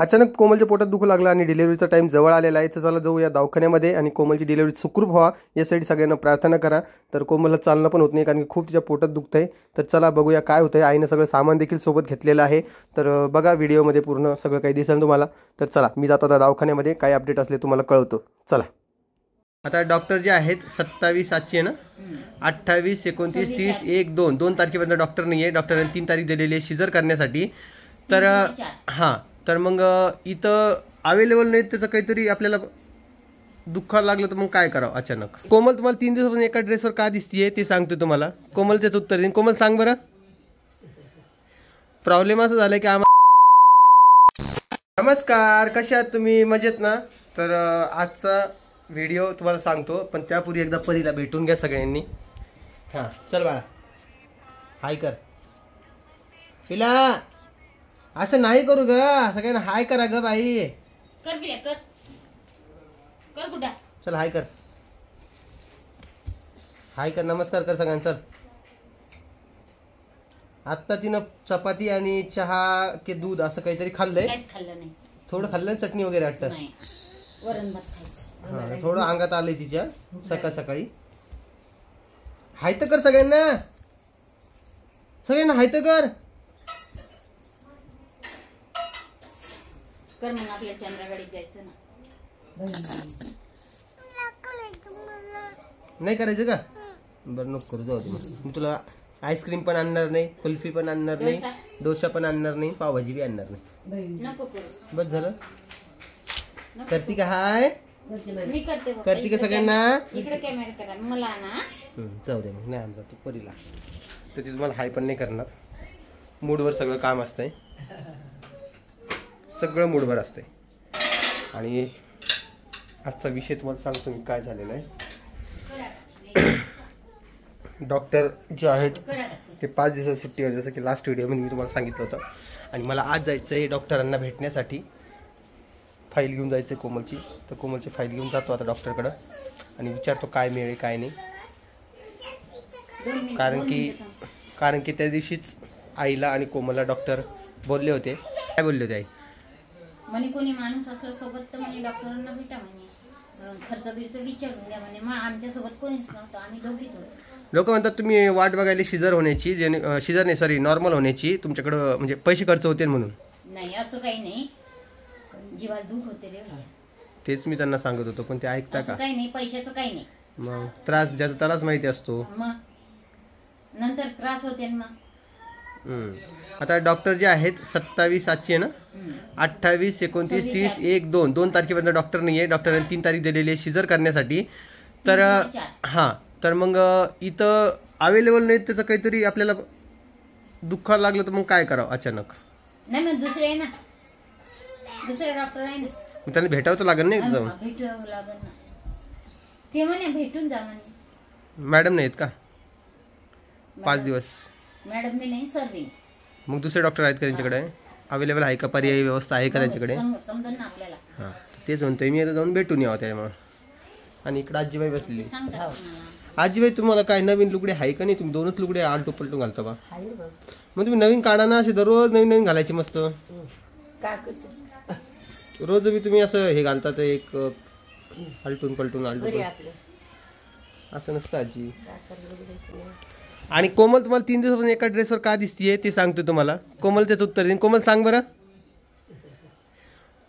अचानक कोमलच्या पोटात दुखू लागला आणि डिलिव्हरीचा टाइम जवळ आलेला आहे. तर चला जाऊया दवाखान्यामध्ये आणि कोमलची डिलिव्हरी सुखरूप व्हावा यासाठी सगळ्यांना प्रार्थना करा. तर कोमलला चालणं पण होत नाही कारण की खूप तिच्या पोटात दुखत आहे. तर चला बघूया काय होतंय. आईनं सगळं सामान देखील सोबत घेतलेलं आहे. तर बघा व्हिडिओमध्ये पूर्ण सगळं काही दिसेल तुम्हाला. तर चला मी जातो आता दवाखान्यामध्ये. काय अपडेट असले तुम्हाला कळवतो. चला. आता डॉक्टर जे आहेत 27 आजची आहे ना, 28, 29, 30, 1, 2 तारखेपर्यंत डॉक्टर नाही आहे. डॉक्टरांनी 3 तारीख दिलेली आहे शिजर करण्यासाठी. तर हां, तर मग इथं अवेलेबल नाही. त्याचं काहीतरी आपल्याला दुःख लागलं तर मग काय करावं अचानक. कोमल तुम्हाला 3 दिवसापासून एका ड्रेसवर का दिसतीये ते सांगतो तुम्हाला. कोमल त्याचं उत्तर देईन. कोमल सांग बरं. प्रॉब्लेम असं झालं की नमस्कार, कशा आहात तुम्ही? मजेत ना? तर आजचा व्हिडिओ तुम्हाला सांगतो, पण त्यापूर्वी एकदा परीला भेटून घ्या सगळ्यांनी. हां चल बाळा, हाय कर. फिला असं नाही करू ग, सगळ्यांना हाय करा ग बाई. कर बिल्या कर कर गुड्डा. चल हाय कर, हाय कर, नमस्कार कर सगळ्यांना. चल. आत्ता तिनं चपाती आणि चहा के दूध असं काहीतरी खाल्लंय. काहीच खाल्लं नाही. थोडं खाल्लं, चटणी वगैरे वाटतं. नाही, वरण भात खायचं. थोडं अंगात आलंय तिच्या सकाळ सकाळी. हाय तर कर सगळ्यांना, सगळ्यांना हाय तर कर. कर मग आपल्या चंद्रागाडीत जायचं ना. नाही करायचं का? बरं नको करू, जाऊ दे. मी तुला आईस्क्रीम पण आणणार नाही, कुल्फी पण आणणार नाही, डोसा पण आणणार नाही, पावभाजी बी आणणार नाही. नको करू. बस झालं. करती का हाय? मी करते. करती का सगळ्यांना? इकडे कॅमेरा करा मला ना. जाऊ दे मग, नाही आणणार तू परीला. त्याची तुम्हाला हाय पण नाही करणार. मूडवर सगळं काम असतंय, सगळं मूडवर असतंय. आणि आजचा विषय तुम्हाला सांगतो मी काय झालेला आहे. डॉक्टर जे आहेत ते 5 दिवसाची सुट्टीवर, जसं की लास्ट व्हिडिओमध्ये मी तुम्हाला सांगितलं होतं. आणि मला आज जायचं आहे डॉक्टरांना भेटण्यासाठी. फाईल घेऊन जायचं आहे कोमलची. तर कोमलची फाईल घेऊन जातो आता डॉक्टरकडं आणि विचारतो काय मिळेल काय नाही. कारण की त्या दिवशीच आईला आणि कोमलला डॉक्टर बोलले होते. काय बोलले होते आई? म्हणे कोणी माणूस असल्या सोबत तर म्हणे डॉक्टरांना भेटा म्हणे, खर्च बिर्च विचारून द्या म्हणे. मग आमच्या सोबत कोणीच नव्हतं, आम्ही दोघीच होतो. लोक म्हणतात तुम्ही वाट बघायला शिजर होण्याची, शिजर नाही सॉरी नॉर्मल होण्याची, तुमच्याकडं म्हणजे पैसे खर्च होते म्हणून. नाही असं काही नाही, जीवाला दुःख होते रे भैया. तेच मी त्यांना सांगत होतो, पण ते ऐकता का? काही नाही, पैशाचं काही नाही. मग त्रास ज्याचा त्यालाच माहिती असतो. मग नंतर त्रास होते मग. आता डॉक्टर जे आहेत 27 आजची आहे ना, 28, 29, 30, 1, 2 तारखेपर्यंत डॉक्टर नाही आहे. डॉक्टरांनी 3 तारीख दिलेली आहे शिजर करण्यासाठी. तर हां, तर मग इथं अवेलेबल नाही. त्याचं काहीतरी आपल्याला दुःख लागलं तर मग काय करावं अचानक. नाही मग दुसरे आहे ना, दुसरे डॉक्टर आहे ना, मग त्यांना भेटावं तर लागेल नाही जाऊन. भेटावं लागेल ना. ते म्हणे भेटून जा म्हणे. मॅडम नाहीत का 5 दिवस? मॅडम बी नाही, सर बी. मग दुसरे डॉक्टर आहेत का त्यांच्याकडे? अवेलेबल आहे का? पर्यायी व्यवस्था आहे का त्यांच्याकडे? समजेल ना आपल्याला. हां, तेच म्हणतोय मी. आता जाऊन भेटून यावं त्यामुळे. आणि इकडे आजीबाई बसलेली. आजीबाई तुम्हाला काय नवीन लुगडे आहे का नाही? तुम्ही 2च लुगडे आलटू पलटू घालता का? मग तुम्ही नवीन काढा ना, असे दररोज नवीन नवीन घालायचे मस्त. रोज बी तुम्ही असं हे घालता तर एक आलटून पलटून असं नसतं आजी. आणि कोमल तुम्हाला 3 दिवसापासून एका ड्रेसवर का दिसतीये ते सांगतो तुम्हाला. कोमल त्याचं उत्तर देईन. कोमल सांग बरं.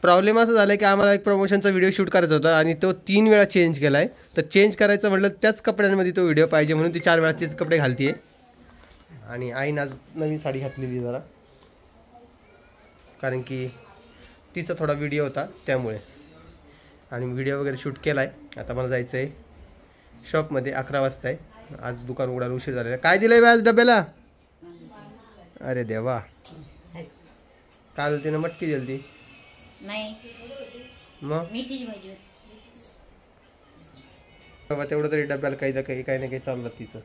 प्रॉब्लेम असं झाला की आम्हाला एक प्रमोशनचा व्हिडिओ शूट करायचा होता आणि तो 3 वेळा चेंज केला आहे. तर चेंज करायचं म्हटलं त्याच कपड्यांमध्ये तो व्हिडिओ पाहिजे म्हणून ती 4 वेळा तेच कपडे घालते. आणि आईनं आज नवीन साडी घातलेली जरा, कारण की तिचा थोडा व्हिडिओ होता त्यामुळे. आणि व्हिडिओ वगैरे शूट केला आहे. आता मला जायचं आहे शॉपमध्ये. 11 वाजता आहे. आज दुकान उघडायला उशीर झालेला. काय दिलं आहे आज डब्याला? अरे देवा, काय होती ना, मटकी दिली ती. नाही मग मेथीची भाजी होती. बाबा तेवढं तरी डब्याला काही ना काही चाललं तिचं.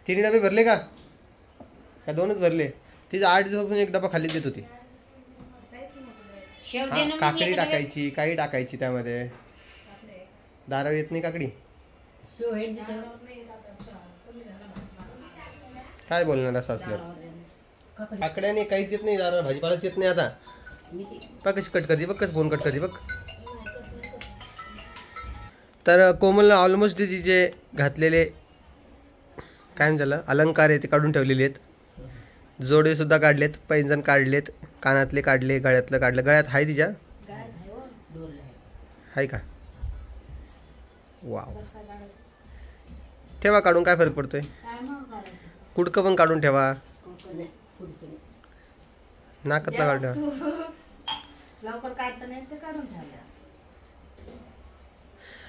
3 डबे भरले का? काय 2च भरले? तिचं 8 दिवसापासून एक डबा खाली देत होती. काकडी टाकायची, काही टाकायची त्यामध्ये. दाराळ येत नाही काकडी. काय बोलणार असं असल्यावर? काकड्याने काहीच येत नाही, दाराळ भाजीपालाच येत नाही. आता बघ कशी कट करते, बघ कसं फोन कट करते बघ. तर कोमलनं ऑलमोस्ट जे घातलेले काय झालं अलंकार आहे ते काढून ठेवलेले आहेत. जोडे सुद्धा काढलेत, पैंजण काढलेत, कानातले काढले, गळ्यातलं काढलं. गळ्यात आहे तिच्या आहे का? वाव. ठेवा काढून, काय फरक पडतोय. कुडकं पण काढून ठेवा, नाकातला काढून ठेवा.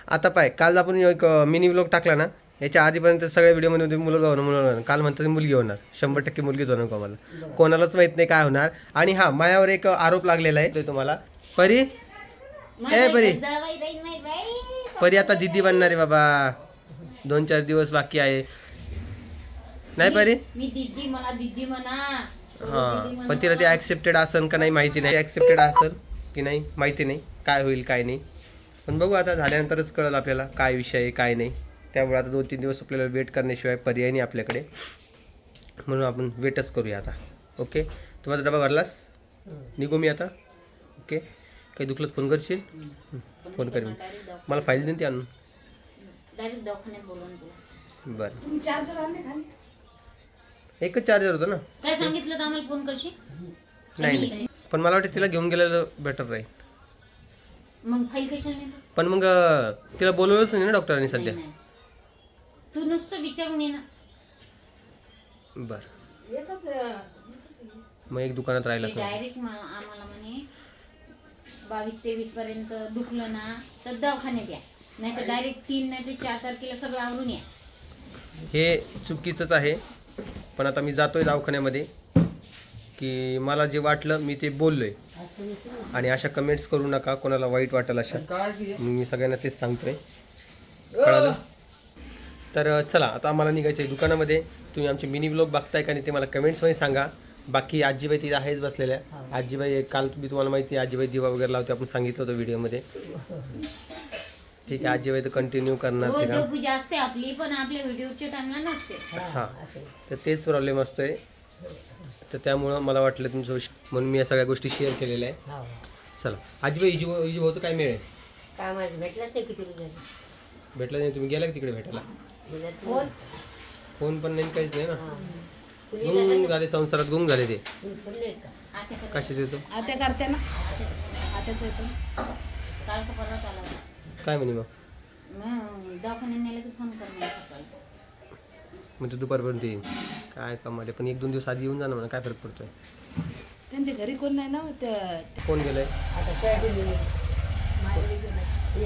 आता पाय, काल आपण एक मिनी व्लॉग टाकला ना, याच्या आधीपर्यंत सगळ्या व्हिडिओमध्ये मुलगा होणार. काल म्हणतात मुलगी होणार, 100% मुलगीच होणार कोणाला, कोणालाच माहित नाही काय होणार. आणि हा मायावर एक आरोप लागलेला आहे तुम्हाला. परी परी आता दिदी बनणार आहे बाबा, 2-4 दिवस बाकी आहे. नाही परी? मी दिदी मला दिदी म्हणा. हा, पण तिला ते ऍक्सेप्टेड असेल का नाही माहिती नाही. ऍक्सेप्टेड असेल की नाही माहिती नाही, काय होईल काय नाही. पण बघू आता, झाल्यानंतरच कळेल आपल्याला काय विषय आहे काय नाही. त्यामुळे आता 2-3 दिवस आपल्याला वेट करण्याशिवाय पर्याय नाही आपल्याकडे, म्हणून आपण वेटच करूया आता. ओके, तू माझा डबा भरलास, निघू मी आता. ओके, काही दुखलं फोन करशील? फोन कर, मला फाईल देईन ती आणून. बरं, एकच चार्जर होतं ना. काय सांगितलं तर आम्हाला फोन करशील? नाही, पण मला वाटतं तिला घेऊन गेलेलं बेटर राहील. मग फाईल कशाला नेतो? पण मग तिला बोलवलंच नाही ना डॉक्टरांनी सध्या. तू नुसतं विचारून ये ना. बरं, मग एक दुकानात राहिला डायरेक्ट आम्हाला म्हणे 22-23 पर्यंत दुखलं ना तर दवाखान्यात या, नाही तर डायरेक्ट 3 नाही तर 4 तारखेला सगळं आवरून या. हे चुकीचंच आहे. पण आता मी जातोय दवाखान्यामध्ये की मला जे वाटलं मी ते बोललोय. आणि अशा कमेंट्स करू नका, कोणाला वाईट वाटेल अशा. मी सगळ्यांना तेच सांगतोय, कळलं? तर चला आता आम्हाला निघायचं आहे दुकानामध्ये. तुम्ही आमचे मिनी व्लॉग बघताय का नाही ते मला कमेंट्समध्ये सांगा. बाकी आजीबाई तिथे आहेच बसलेल्या. आजीबाई काल मी तुम्हाला माहिती आहे, आजीबाई दिवा वगैरे लावते, आपण सांगितलं होतं व्हिडिओमध्ये. ठीक आहे, आजीबाई तर कंटिन्यू करणार ते काम. पूजा असते आपली, पण आपल्या व्हिडिओच्या टाइमला नसते. हां, तर तेच प्रॉब्लेम असतोय. तर त्यामुळं मला वाटलं तुमचं, म्हणून मी या सगळ्या गोष्टी शेअर केलेल्या आहे. चला आजीबाई, इजी भाऊचं काय मिळेल? भेटलं नाही? तुम्ही गेला तिकडे भेटायला? फोन पण नाही, काहीच नाही ना. गुंग झाले संसारात, गुंग झाले ते. कशाचे देतो काय म्हणे? मग दवाखान्यात नेलं की फोन कर म्हणजे दुपारपर्यंत येईल. काय कमाल. पण 1-2 दिवस आधी येऊन जाणं म्हणा, काय फरक पडतोय. त्यांच्या घरी कोण नाही ना. कोण गेलंय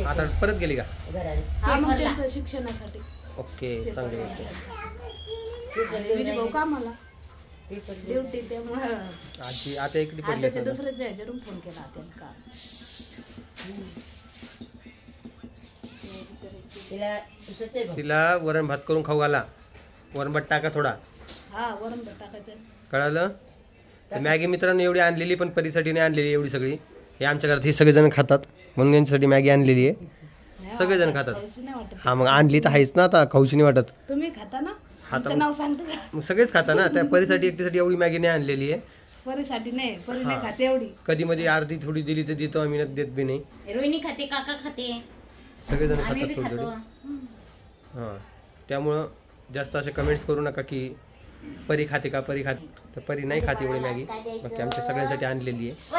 आता? परत गेली का? शिक्षणासाठी. ओके, चांगली गोष्ट. भाऊ कामाला ड्युटी, त्यामुळं आजी आता इकडे पडली. दुसऱ्याच्या ह्याच्यावरून फोन केला त्यांना. तिला वरण भात करून खाऊ घाला. वरण भात टाका थोडा. हा, वरण भात टाकायचं. कळालं? मॅगी मित्रांनो एवढी आणलेली, पण परीसाठी नाही आणलेली एवढी सगळी. हे आमच्या घरात हे सगळेजण खातात, म्हणून यांच्यासाठी मॅगी आणलेली आहे. सगळेजण खातात. हा, मग आणली तर आहेच ना, आता खाऊशी नाही वाटत. तुम्ही खाता ना? नाव सांगतो का? मग सगळेच खाता ना. त्या परीसाठी एकटीसाठी एवढी मॅगी नाही आणलेली आहे. परीसाठी नाही, परी नाही खाते एवढी. कधी मध्ये अर्धी थोडी दिली तर देतो आम्ही, देत बी नाही. रोहिणी खाते, काका खाते, सगळेजण खातात थोडी थोडी. हां, त्यामुळं जास्त असे कमेंट्स करू नका की परी खाते का, परी खाते. तर परी नाही खाते एवढी मॅगी, बाकी आमच्या सगळ्यांसाठी आणलेली आहे.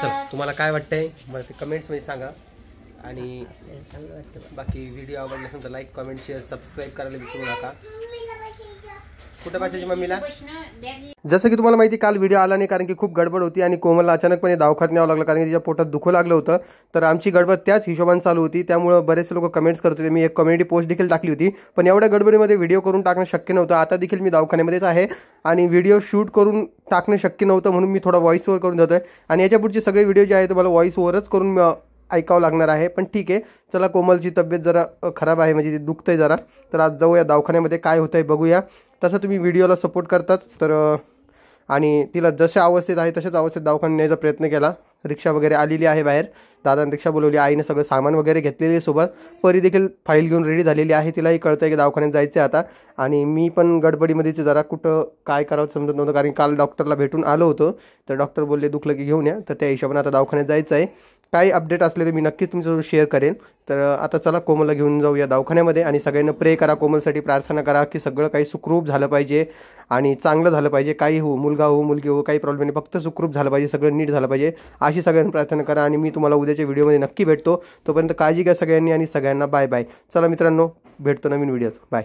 चल, तुम्हाला काय वाटतंय मला ते कमेंट्समध्ये सांगा. आणि बाकी व्हिडिओ आवडला असेल तर लाईक, कमेंट, शेअर, सबस्क्राईब करायला विसरू नका. कुठं पाहिजे मम्मीला? जसं की तुम्हाला माहिती, काल व्हिडिओ आला नाही कारण की खूप गडबड होती आणि कोमलला अचानकपणे दवाखान्यात न्यावं लागलं कारण की तिच्या पोटात दुखू लागलं होतं. तर आमची गडबड त्याच हिशोबाने चालू होती, त्यामुळे बरेचसे लोक कमेंट्स करत होते. मी एक कम्युनिटी पोस्ट देखील टाकली होती, पण एवढ्या गडबडीमध्ये व्हिडिओ करून टाकणं शक्य नव्हतं. आता देखील मी दवाखान्यामध्येच आहे आणि व्हिडिओ शूट करून टाकणं शक्य नव्हतं, म्हणून मी थोडा व्हॉइस ओव्हर करून जातोय. आणि याच्या पुढचे सगळे व्हिडिओ जे आहेत मला व्हॉइस ओव्हरच करून ऐकावं लागणार आहे. पण ठीक आहे, चला, कोमलची तब्येत जरा खराब आहे, म्हणजे ती दुखतंय जरा. तर आज जाऊया दवाखान्यामध्ये, काय होतंय बघूया. तसं तुम्ही व्हिडिओला सपोर्ट करताच तर, आणि तिला जशा अवस्थेत आहे तशाच अवस्थेत दवाखान्यात न्यायचा प्रयत्न केला. रिक्षा वगैरे आलेली आहे बाहेर, दादाने रिक्षा बोलवली, आईने सगळं सामान वगैरे घेतलेले सोबत, परी देखील फाईल घेऊन रेडी झालेली आहे, तिलाही कळतं आहे की दवाखान्यात जायचं आहे आता. आणि मी पण गडबडीमध्येच जरा कुठं काय करावं समजत नव्हतं, कारण काल डॉक्टरला भेटून आलो होतो, तर डॉक्टर बोलले दुखलं की घेऊन या, तर त्या हिशोबाने आता दवाखान्यात जायचं आहे. काही अपडेट असले तर मी नक्कीच तुमच्यासोबत शेअर करेन. तर आता चला कोमलला घेऊन जाऊया दवाखान्यामध्ये आणि सगळ्यांना प्रे करा, कोमलसाठी प्रार्थना करा की सगळं काही सुखरूप झालं पाहिजे आणि चांगलं झालं पाहिजे. काही हो, मुलगा हो मुलगी हो, काही प्रॉब्लेम नाही, फक्त सुखरूप झालं पाहिजे, सगळं नीट झालं पाहिजे, अशी सगळ्यांना प्रार्थना करा. आणि मी तुम्हाला उद्याच्या व्हिडिओमध्ये नक्की भेटतो. तोपर्यंत काळजी घ्या सगळ्यांनी आणि सगळ्यांना बाय बाय. चला मित्रांनो, भेटतो नवीन व्हिडिओत. बाय.